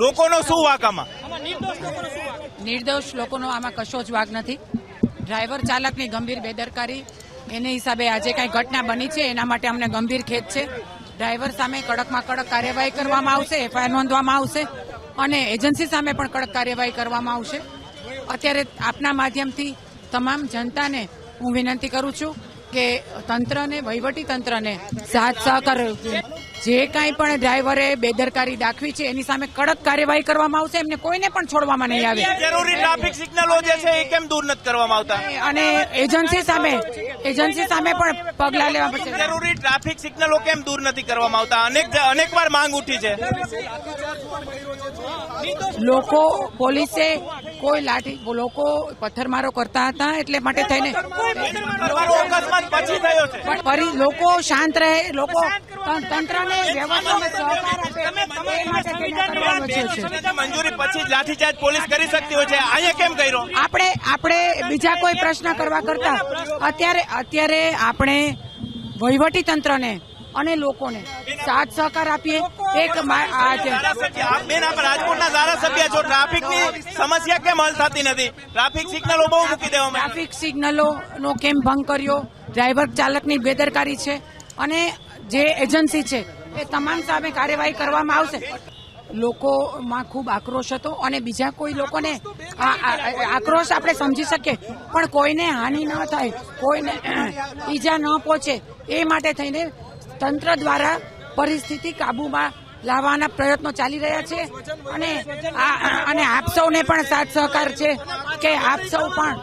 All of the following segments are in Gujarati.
લોકોનો શું વાંક આમાં? નિર્દોષ લોકોનો આમાં કશો જ વાગ નથી. ડ્રાઈવર ચાલકની ગંભીર બેદરકારી એને હિસાબે આજે કઈ ઘટના બની છે એના માટે અમને ગંભીર ખેદ છે. ડ્રાઈવર સામે કડકમાં કડક કાર્યવાહી કરવામાં આવશે, એફઆઈઆર નોંધવામાં આવશે અને એજન્સી સામે પણ કડક કાર્યવાહી કરવામાં આવશે. અત્યારે આપના માધ્યમથી તમામ જનતાને હું વિનંતી કરું છું કે તંત્રને, વહીવટી તંત્રને સાથ સહકાર, જે કાંઈ પણ ડ્રાઈવરે બેદરકારી દાખવી છે એની સામે કડક કાર્યવાહી કરવામાં આવશે. એમને કોઈને પણ છોડવામાં નહીં આવે. જરૂરી ટ્રાફિક સિગ્નલો જે છે એ કેમ દૂર નથી કરવામાં આવતા? અને એજન્સી સામે પણ પગલાં લેવા પડશે. જરૂરી ટ્રાફિક સિગ્નલો કેમ દૂર નથી કરવામાં આવતા? અનેક વાર માંગ ઉઠી છે. લોકો, પોલીસે કોઈ લોકો પથ્થરમારો કરતા હતા એટલે માટે થઈને અકસ્માત પછી થયો છે. ફરી લોકો શાંત રહે, લોકો તંત્રને વ્યવસ્થામાં સહકાર આપે એ માટે કરવાનો છે. મંજૂરી પછી જ લાઠીચાર્જ પોલીસ કરી શકતી હોય છે, અહીંયા કેમ કર્યો? આપણે બીજા કોઈ પ્રશ્ન કરવા કરતા અત્યારે આપણે વહીવટી તંત્રને અને લોકોને સાથ સહકાર આપીએ. એક રાજકોટના ધારાસભ્ય છો, ટ્રાફિકની સમસ્યા કેમ હલ થતી નથી? ટ્રાફિક સિગ્નલો બહુ મૂકી દેવામાં, ટ્રાફિક સિગ્નલોનો કેમ ભંગ કર્યો? ડ્રાઈવર ચાલકની બેદરકારી છે અને જે એજન્સી છે એ તમામ સામે કાર્યવાહી કરવામાં આવશે. લોકોમાં ખૂબ આક્રોશ હતો અને બીજા કોઈ લોકોને આક્રોશ આપણે સમજી શકીએ, પણ કોઈને હાનિ ન થાય, કોઈને ઈજા ન પહોંચે એ માટે થઈને તંત્ર દ્વારા પરિસ્થિતિ કાબૂમાં લાવવાના પ્રયત્નો ચાલી રહ્યા છે. અને આપ સૌને પણ સાથ સહકાર છે કે આપ સૌ પણ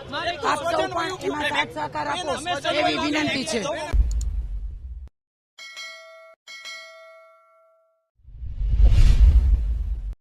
એમાં સાથ સહકાર આપો એવી વિનંતી છે.